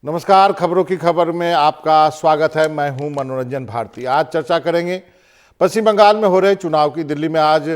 नमस्कार, खबरों की खबर में आपका स्वागत है। मैं हूं मनोरंजन भारती। आज चर्चा करेंगे पश्चिम बंगाल में हो रहे चुनाव की। दिल्ली में आज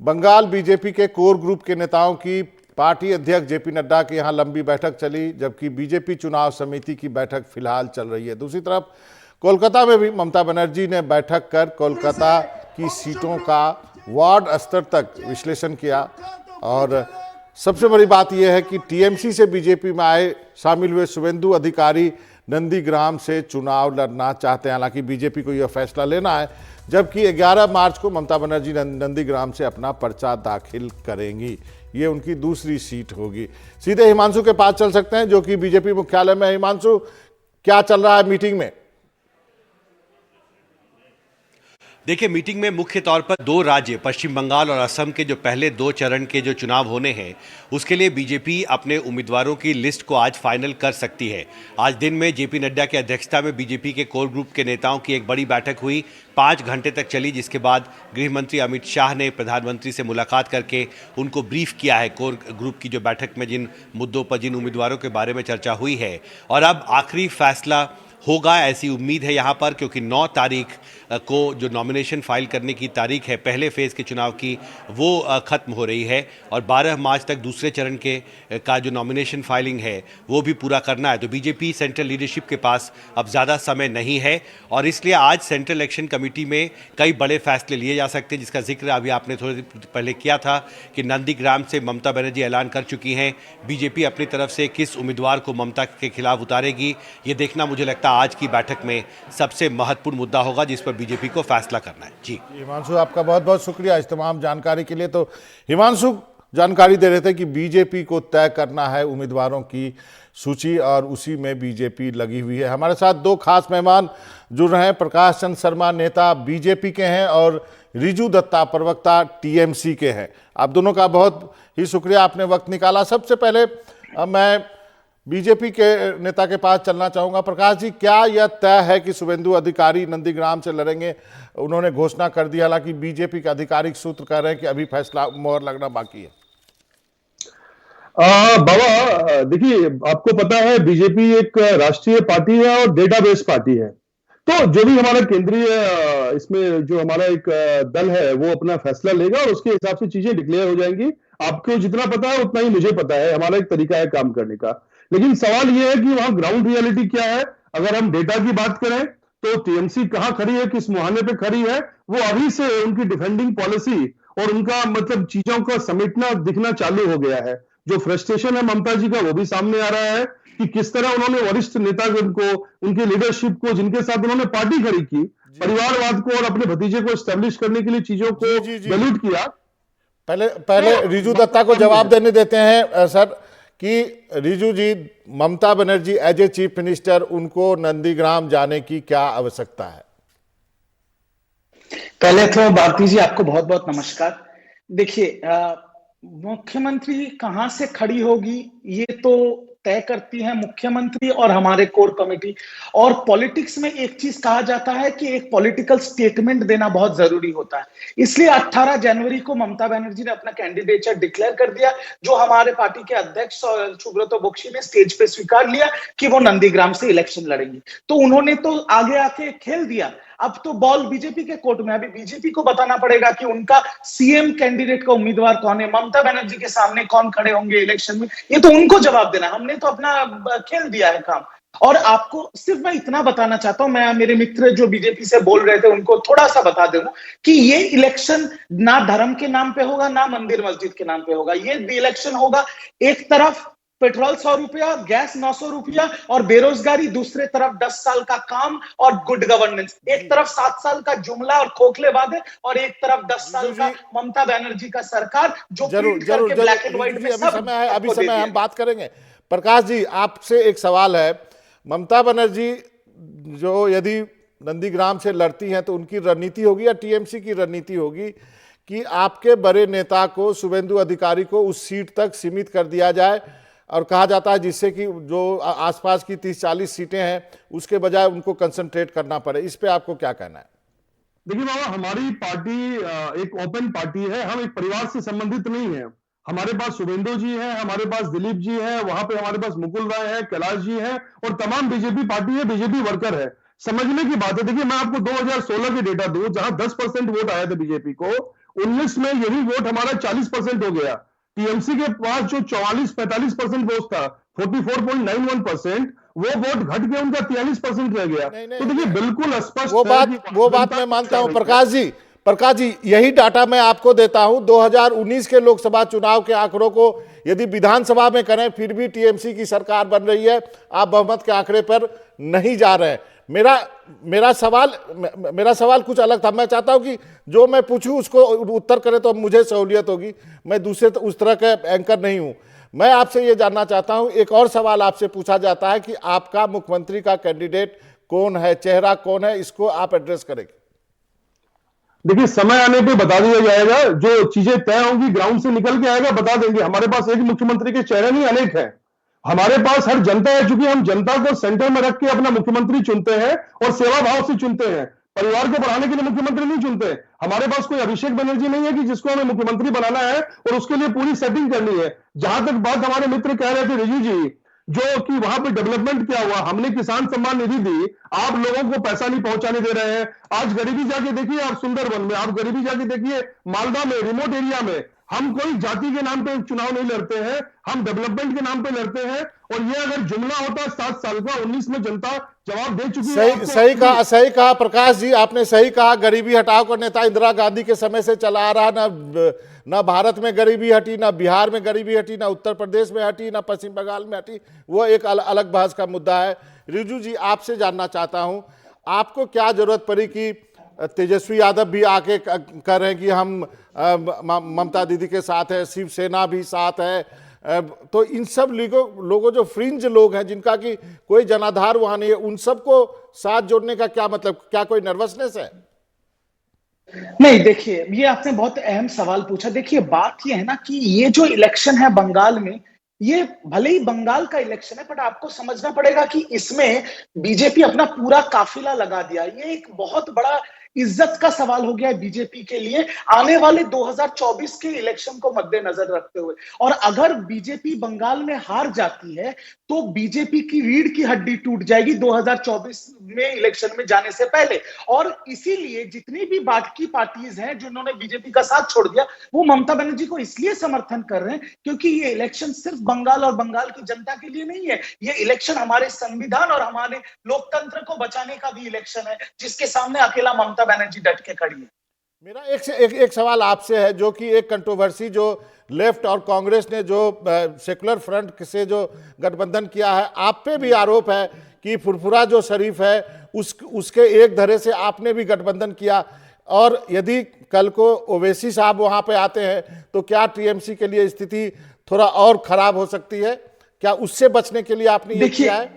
बंगाल बीजेपी के कोर ग्रुप के नेताओं की पार्टी अध्यक्ष जेपी नड्डा के यहां लंबी बैठक चली, जबकि बीजेपी चुनाव समिति की बैठक फिलहाल चल रही है। दूसरी तरफ कोलकाता में भी ममता बनर्जी ने बैठक कर कोलकाता की सीटों का वार्ड स्तर तक विश्लेषण किया। और सबसे बड़ी बात यह है कि टीएमसी से बीजेपी में आए शामिल हुए शुभेंदु अधिकारी नंदीग्राम से चुनाव लड़ना चाहते हैं। हालांकि बीजेपी को यह फैसला लेना है, जबकि 11 मार्च को ममता बनर्जी नंदीग्राम से अपना पर्चा दाखिल करेंगी। ये उनकी दूसरी सीट होगी। सीधे हिमांशु के पास चल सकते हैं, जो कि बीजेपी मुख्यालय में। हिमांशु, क्या चल रहा है मीटिंग में? देखिए, मीटिंग में मुख्य तौर पर दो राज्य पश्चिम बंगाल और असम के जो पहले दो चरण के जो चुनाव होने हैं, उसके लिए बीजेपी अपने उम्मीदवारों की लिस्ट को आज फाइनल कर सकती है। आज दिन में जेपी नड्डा की अध्यक्षता में बीजेपी के कोर ग्रुप के नेताओं की एक बड़ी बैठक हुई, 5 घंटे तक चली, जिसके बाद गृह मंत्री अमित शाह ने प्रधानमंत्री से मुलाकात करके उनको ब्रीफ किया है कोर ग्रुप की जो बैठक में जिन मुद्दों पर, जिन उम्मीदवारों के बारे में चर्चा हुई है। और अब आखिरी फैसला होगा, ऐसी उम्मीद है यहाँ पर, क्योंकि 9 तारीख को जो नॉमिनेशन फाइल करने की तारीख है पहले फेज़ के चुनाव की, वो ख़त्म हो रही है और 12 मार्च तक दूसरे चरण के का जो नॉमिनेशन फाइलिंग है वो भी पूरा करना है। तो बीजेपी सेंट्रल लीडरशिप के पास अब ज़्यादा समय नहीं है और इसलिए आज सेंट्रल इलेक्शन कमेटी में कई बड़े फैसले लिए जा सकते हैं, जिसका जिक्र अभी आपने थोड़ी देर पहले किया था कि नंदीग्राम से ममता बनर्जी ऐलान कर चुकी हैं। बीजेपी अपनी तरफ से किस उम्मीदवार को ममता के खिलाफ उतारेगी, ये देखना मुझे लगता है आज की बैठक में सबसे महत्वपूर्ण मुद्दा होगा, जिस पर बीजेपी को फैसला करना है। जी हिमांशु, आपका बहुत बहुत शुक्रिया इस तमाम जानकारी के लिए। तो हिमांशु जानकारी दे रहे थे कि बीजेपी को तय करना है उम्मीदवारों की सूची और उसी में बीजेपी लगी हुई है। हमारे साथ दो खास मेहमान जुड़ रहे हैं। प्रकाश चंद शर्मा नेता बीजेपी के हैं और रिजू दत्ता प्रवक्ता टीएमसी के हैं। आप दोनों का बहुत ही शुक्रिया, आपने वक्त निकाला। सबसे पहले मैं बीजेपी के नेता के पास चलना चाहूंगा। प्रकाश जी, क्या यह तय है कि शुभेंदु अधिकारी नंदीग्राम से लड़ेंगे? उन्होंने घोषणा कर दी, हालांकि बीजेपी के आधिकारिक सूत्र कह रहे हैं कि अभी फैसला मोहर लगना बाकी है। बाबा देखिए, आपको पता है बीजेपी एक राष्ट्रीय पार्टी है और डेटाबेस पार्टी है। तो जो भी हमारा केंद्रीय इसमें जो हमारा एक दल है वो अपना फैसला लेगा और उसके हिसाब से चीजें डिक्लेयर हो जाएंगी। आपको जितना पता है उतना ही मुझे पता है, हमारा एक तरीका है काम करने का। लेकिन सवाल ये है कि वहां ग्राउंड रियलिटी क्या है। अगर हम डेटा की बात करें तो टीएमसी कहां खड़ी है, किस मुहाने पे खड़ी है, वो अभी से उनकी डिफेंडिंग पॉलिसी और उनका मतलब चीजों का समेटना दिखना चालू हो गया है। जो फ्रस्ट्रेशन है ममता जी का वो भी सामने आ रहा है कि किस तरह उन्होंने वरिष्ठ नेतागण को, उनके लीडरशिप को, जिनके साथ उन्होंने पार्टी खड़ी की, परिवारवाद को और अपने भतीजे को एस्टेब्लिश करने के लिए चीजों को गलूट किया। पहले रिजू दत्ता को जवाब देने देते हैं सर, कि Riju ji, Mamata Banerjee as a chief minister, उनको नंदीग्राम जाने की क्या आवश्यकता है? पहले तो भारती जी आपको बहुत बहुत नमस्कार। देखिए, मुख्यमंत्री कहां से खड़ी होगी ये तो तय करती है मुख्यमंत्री और हमारे कोर कमेटी। और पॉलिटिक्स में एक चीज कहा जाता है कि एक पॉलिटिकल स्टेटमेंट देना बहुत जरूरी होता है। इसलिए 18 जनवरी को ममता बनर्जी ने अपना कैंडिडेचर डिक्लेयर कर दिया, जो हमारे पार्टी के अध्यक्ष सुब्रतो बख्शी ने स्टेज पे स्वीकार लिया कि वो नंदीग्राम से इलेक्शन लड़ेंगे। तो उन्होंने तो आगे आके खेल दिया। अब तो बॉल बीजेपी के कोर्ट में। अभी बीजेपी को बताना पड़ेगा कि उनका सीएम कैंडिडेट का उम्मीदवार कौन है, ममता बनर्जी के सामने कौन खड़े होंगे इलेक्शन में, ये तो उनको जवाब देना। हमने तो अपना खेल दिया है काम। और आपको सिर्फ मैं इतना बताना चाहता हूं, मैं मेरे मित्र जो बीजेपी से बोल रहे थे उनको थोड़ा सा बता दूं कि ये इलेक्शन ना धर्म के नाम पे होगा, ना मंदिर मस्जिद के नाम पे होगा। ये इलेक्शन होगा, एक तरफ पेट्रोल 100 रुपया, गैस 900 रुपया और बेरोजगारी, दूसरे तरफ 10 साल का काम और गुड गवर्नेंस। एक तरफ 7 साल का जुमला और खोखले वादे और एक तरफ 10 साल का ममता बनर्जी का सरकार, जो जरूर ब्लैक एंड व्हाइट में सब अभी समय हम बात करेंगे। प्रकाश जी, आपसे एक सवाल है। ममता बनर्जी जो यदि नंदीग्राम से लड़ती हैं तो उनकी रणनीति होगी या टीएमसी की रणनीति होगी कि आपके बड़े नेता को, शुभेंदु अधिकारी को, उस सीट तक सीमित कर दिया जाए, और कहा जाता है जिससे कि जो आसपास की 30-40 सीटें हैं उसके बजाय उनको कंसंट्रेट करना पड़े? इस पे आपको क्या कहना है? देखिए बाबा, हमारी पार्टी एक ओपन पार्टी है। हम एक परिवार से संबंधित नहीं है। हमारे पास शुभेंदु जी हैं, हमारे पास दिलीप जी हैं, वहां पे हमारे पास मुकुल राय है, कैलाश जी हैं और तमाम बीजेपी पार्टी है, बीजेपी वर्कर है। समझने की बात है। देखिए, मैं आपको 2016 के डेटा दूं, जहां 10% वोट आया था बीजेपी को, 19 में यही वोट हमारा 40% हो गया। टीएमसी के पास जो 44-45% वोट था, 44.91%, वो वोट घट के उनका 43% रह गया। नहीं नहीं तो देखिए, बिल्कुल स्पष्ट वो है बात कि वो बात जनता मैं मानता हूं। क्या रही है। प्रकाश जी यही डाटा मैं आपको देता हूं। 2019 के लोकसभा चुनाव के आंकड़ों को यदि विधानसभा में करें, फिर भी टीएमसी की सरकार बन रही है, आप बहुमत के आंकड़े पर नहीं जा रहे हैं। मेरा सवाल कुछ अलग था। मैं चाहता हूं कि जो मैं पूछूं उसको उत्तर करें तो मुझे सहूलियत होगी। मैं दूसरे उस तरह का एंकर नहीं हूं। मैं आपसे ये जानना चाहता हूं, एक और सवाल आपसे पूछा जाता है कि आपका मुख्यमंत्री का कैंडिडेट कौन है, चेहरा कौन है, इसको आप एड्रेस करेंगे। देखिए, समय आने पे बता दिया जाएगा। जो चीजें तय होंगी, ग्राउंड से निकल के आएगा, बता देंगे। हमारे पास एक मुख्यमंत्री के चेहरे नहीं, अनेक हैं। हमारे पास हर जनता है, चूंकि हम जनता को सेंटर में रख के अपना मुख्यमंत्री चुनते हैं और सेवा भाव से चुनते हैं। परिवार को बढ़ाने के लिए मुख्यमंत्री नहीं चुनते। हमारे पास कोई अभिषेक बनर्जी नहीं है कि जिसको हमें मुख्यमंत्री बनाना है और उसके लिए पूरी सेटिंग करनी है। जहां तक बात हमारे मित्र कह रहे थे, रिजू जी, जो कि वहां पे डेवलपमेंट क्या हुआ, हमने किसान सम्मान निधि दी, आप लोगों को पैसा नहीं पहुंचाने दे रहे हैं। आज गरीबी जाके देखिए, आप सुंदरवन में, आप गरीबी जाके देखिए, मालदा में, रिमोट एरिया में। हम कोई जाति के नाम पे चुनाव नहीं लड़ते हैं, हम डेवलपमेंट के नाम पे लड़ते हैं। और ये अगर जुमला होता 7 साल का, 19 में जनता जवाब दे चुकी है। सही कहा प्रकाश जी, आपने सही कहा। गरीबी हटाओ का नेता इंदिरा गांधी के समय से चला आ रहा। ना भारत में गरीबी हटी, ना बिहार में गरीबी हटी, ना उत्तर प्रदेश में हटी, ना पश्चिम बंगाल में हटी। वो एक अलग बहस का मुद्दा है। रिजू जी, आपसे जानना चाहता हूं, आपको क्या जरूरत पड़ी कि तेजस्वी यादव भी आके कह रहे हैं कि हम ममता दीदी के साथ है, शिवसेना भी साथ है, तो इन सब लोगों जो फ्रिंज लोग हैं, जिनका कि कोई जनाधार वहां नहीं है, उन सबको साथ जोड़ने का क्या मतलब? क्या कोई नर्वसनेस है? नहीं, देखिए, ये आपने बहुत अहम सवाल पूछा। देखिए, बात ये है ना कि ये जो इलेक्शन है बंगाल में, ये भले ही बंगाल का इलेक्शन है, बट आपको समझना पड़ेगा कि इसमें बीजेपी अपना पूरा काफिला लगा दिया। ये एक बहुत बड़ा इज्जत का सवाल हो गया है बीजेपी के लिए आने वाले 2024 के इलेक्शन को मद्देनजर रखते हुए। और अगर बीजेपी बंगाल में हार जाती है तो बीजेपी की रीढ़ की हड्डी टूट जाएगी 2024 में इलेक्शन में जाने से पहले। और इसीलिए जितनी भी बाकी पार्टीज हैं जिन्होंने बीजेपी का साथ छोड़ दिया, वो ममता बनर्जी को इसलिए समर्थन कर रहे हैं क्योंकि ये इलेक्शन सिर्फ बंगाल और बंगाल की जनता के लिए नहीं है। ये इलेक्शन हमारे संविधान और हमारे लोकतंत्र को बचाने का भी इलेक्शन है, जिसके सामने अकेला ममता बनर्जी डट के खड़ी है। मेरा एक सवाल आपसे है, जो कि एक कंट्रोवर्सी जो लेफ्ट और कांग्रेस ने जो सेकुलर फ्रंट से जो गठबंधन किया है, आप पे भी आरोप है कि फुरफुरा जो शरीफ है उसके एक धरे से आपने भी गठबंधन किया। और यदि कल को ओवैसी साहब वहां पे आते हैं तो क्या टीएमसी के लिए स्थिति थोड़ा और खराब हो सकती है? क्या उससे बचने के लिए आपने ये किया है?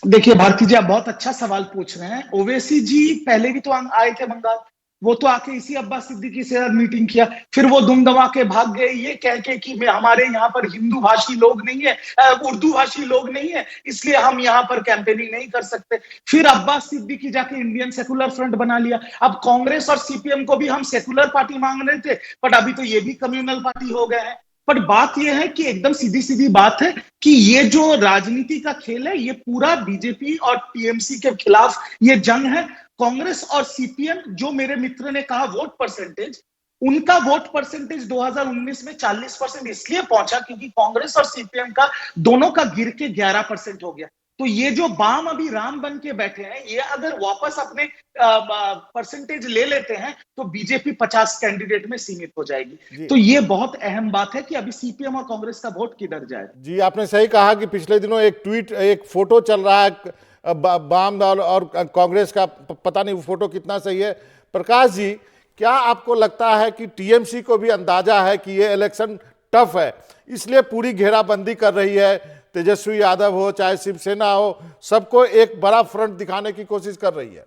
देखिए भारती जी, आप बहुत अच्छा सवाल पूछ रहे हैं। ओवैसी जी पहले भी तो आए थे बंगाल, वो तो आके इसी अब्बास सिद्दीकी से मीटिंग किया, फिर वो दुम दबा के भाग गए ये कह के कि हमारे यहाँ पर हिंदू भाषी लोग नहीं है, उर्दू भाषी लोग नहीं है, इसलिए हम यहाँ पर कैंपेनिंग नहीं कर सकते। फिर अब्बास सिद्दीकी जाके इंडियन सेकुलर फ्रंट बना लिया। अब कांग्रेस और सीपीएम को भी हम सेकुलर पार्टी मांग रहे थे, बट अभी तो ये भी कम्युनल पार्टी हो गए हैं। पर बात यह है कि एकदम सीधी सीधी बात है कि ये जो राजनीति का खेल है, ये पूरा बीजेपी और टीएमसी के खिलाफ ये जंग है। कांग्रेस और सीपीएम, जो मेरे मित्र ने कहा वोट परसेंटेज, उनका वोट परसेंटेज 2019 में 40% इसलिए पहुंचा क्योंकि कांग्रेस और सीपीएम का दोनों का गिर के 11% हो गया। तो ये जो बाम अभी राम बन के बैठे हैं, ये अगर वापस अपने परसेंटेज ले लेते हैं तो बीजेपी 50 कैंडिडेट में सीमित हो जाएगी। तो ये बहुत अहम बात है कि अभी सीपीएम और कांग्रेस का वोट किधर जाए। जी, आपने सही कहा कि पिछले दिनों एक फोटो चल रहा है वाम दल और कांग्रेस का, पता नहीं वो फोटो कितना सही है। प्रकाश जी, क्या आपको लगता है कि टीएमसी को भी अंदाजा है कि ये इलेक्शन टफ है, इसलिए पूरी घेराबंदी कर रही है? तेजस्वी यादव हो चाहे शिवसेना हो, सबको एक बड़ा फ्रंट दिखाने की कोशिश कर रही है।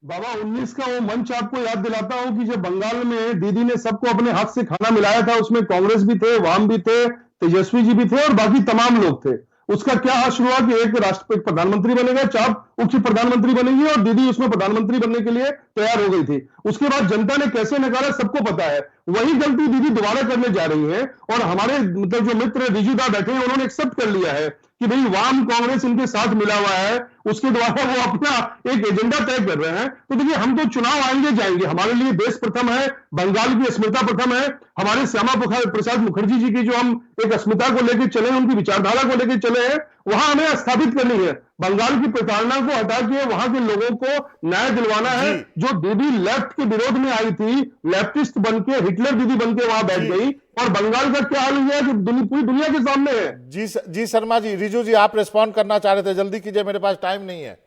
बाबा 19 का वो मंच आपको याद दिलाता हूं कि जब बंगाल में दीदी ने सबको अपने हाथ से खाना मिलाया था, उसमें कांग्रेस भी थे, वाम भी थे, तेजस्वी जी भी थे और बाकी तमाम लोग थे। उसका क्या हासिल हुआ कि एक प्रधानमंत्री बनेगा, चाप उप प्रधानमंत्री बनेंगी और दीदी उसमें प्रधानमंत्री बनने के लिए तैयार हो गई थी। उसके बाद जनता ने कैसे नकारा सबको पता है। वही गलती दीदी दोबारा करने जा रही है और हमारे मतलब जो मित्र रिजुदा बैठे हैं उन्होंने एक्सेप्ट कर लिया है कि भाई वाम कांग्रेस इनके साथ मिला हुआ है, उसके द्वारा वो अपना एक एजेंडा तय कर रहे हैं। तो देखिए हम तो चुनाव आएंगे जाएंगे, हमारे लिए देश प्रथम है, बंगाल की अस्मिता प्रथम है, हमारे श्यामा प्रसाद मुखर्जी जी की जो हम एक अस्मिता को लेकर चले हैं, उनकी विचारधारा को लेकर चले हैं, वहां हमें स्थापित करनी है। बंगाल की प्रताड़ना को हटा के वहां के लोगों को न्याय दिलवाना है। जो दीदी लेफ्ट के विरोध में आई थी, लेफ्टिस्ट बनके हिटलर दीदी बनके वहां बैठ गई, और बंगाल का क्या हाल हुआ जो पूरी दुनिया के सामने है। जी शर्मा जी, रिजू जी आप रिस्पॉन्ड करना चाह रहे थे, जल्दी कीजिए, मेरे पास टाइम नहीं है।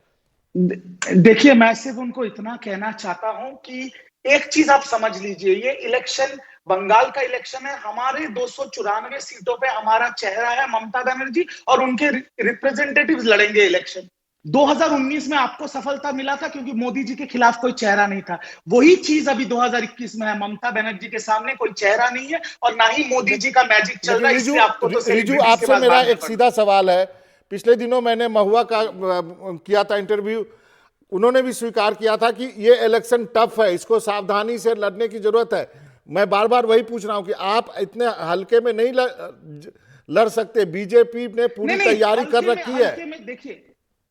देखिए मैं सिर्फ उनको इतना कहना चाहता हूं कि एक चीज आप समझ लीजिए, ये इलेक्शन बंगाल का इलेक्शन है। हमारे 294 सीटों पे हमारा चेहरा है ममता बनर्जी और उनके रिप्रेजेंटेटिव्स लड़ेंगे इलेक्शन। 2019 में आपको सफलता मिला था क्योंकि मोदी जी के खिलाफ कोई चेहरा नहीं था। वही चीज अभी 2021 में है, ममता बनर्जी के सामने कोई चेहरा नहीं है और ना ही मोदी जी का मैजिक चल रहा है। इसलिए आपको तो रिजू आपसे मेरा एक सीधा सवाल है। पिछले दिनों मैंने महुआ का किया था इंटरव्यू, उन्होंने भी स्वीकार किया था कि ये इलेक्शन टफ है, इसको सावधानी से लड़ने की जरूरत है। मैं बार बार वही पूछ रहा हूं कि आप इतने हल्के में नहीं लड़ सकते। बीजेपी ने पूरी तैयारी कर रखी है।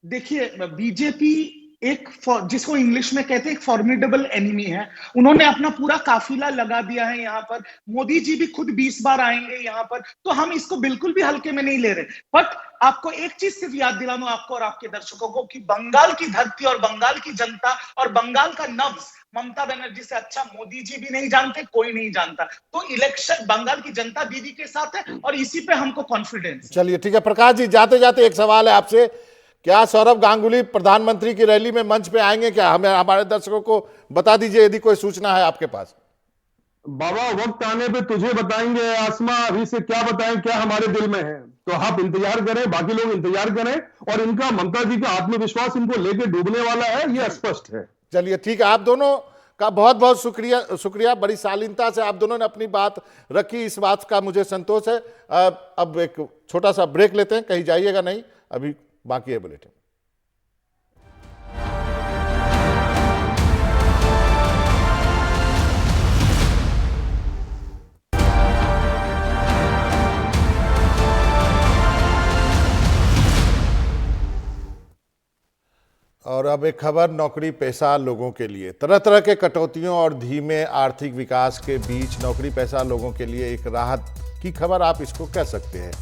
देखिए बीजेपी एक जिसको इंग्लिश में कहते हैं एक फॉर्मिडेबल एनिमी है। उन्होंने अपना पूरा काफिला लगा दिया है यहाँ पर। मोदी जी भी खुद 20 बार आएंगे यहाँ पर, तो हम इसको बिल्कुल भी हल्के में नहीं ले रहे। बट आपको एक चीज सिर्फ याद दिलाऊं आपको और आपके दर्शकों को कि बंगाल की धरती और बंगाल की जनता और बंगाल का नब्ज ममता बनर्जी से अच्छा मोदी जी भी नहीं जानते, कोई नहीं जानता। तो इलेक्शन बंगाल की जनता दीदी के साथ है और इसी पे हमको कॉन्फिडेंस। चलिए ठीक है। प्रकाश जी, जाते जाते एक सवाल है आपसे, क्या सौरभ गांगुली प्रधानमंत्री की रैली में मंच पे आएंगे? क्या हमें हमारे दर्शकों को बता दीजिए यदि कोई सूचना है आपके पास। बाबा वक्त आने पे तुझे बताएंगे आसमा, अभी से क्या बताएं क्या हमारे दिल में है। तो आप इंतजार करें, बाकी लोग इंतजार करें, और इनका ममता जी का आत्मविश्वास इनको लेके डूबने वाला है, ये स्पष्ट है। चलिए ठीक है, आप दोनों का बहुत बहुत शुक्रिया। बड़ी शालीनता से आप दोनों ने अपनी बात रखी, इस बात का मुझे संतोष है। अब एक छोटा सा ब्रेक लेते हैं, कहीं जाइएगा नहीं, अभी बाकी है बुलेटिन। और अब एक खबर नौकरी पेशा लोगों के लिए। तरह तरह के कटौतियों और धीमे आर्थिक विकास के बीच नौकरी पेशा लोगों के लिए एक राहत की खबर आप इसको कह सकते हैं।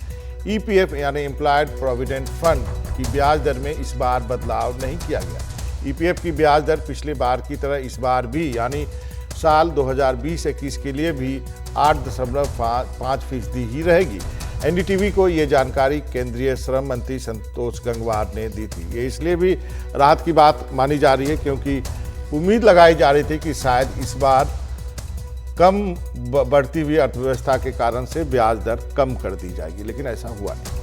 ईपीएफ यानी एम्प्लॉयड प्रोविडेंट फंड की ब्याज दर में इस बार बदलाव नहीं किया गया। ईपीएफ की ब्याज दर पिछली बार की तरह इस बार भी यानी साल 2020-21 के लिए भी 8.5% ही रहेगी। एनडीटीवी को ये जानकारी केंद्रीय श्रम मंत्री संतोष गंगवार ने दी थी। ये इसलिए भी राहत की बात मानी जा रही है क्योंकि उम्मीद लगाई जा रही थी कि शायद इस बार कम बढ़ती हुई अर्थव्यवस्था के कारण से ब्याज दर कम कर दी जाएगी, लेकिन ऐसा हुआ नहीं।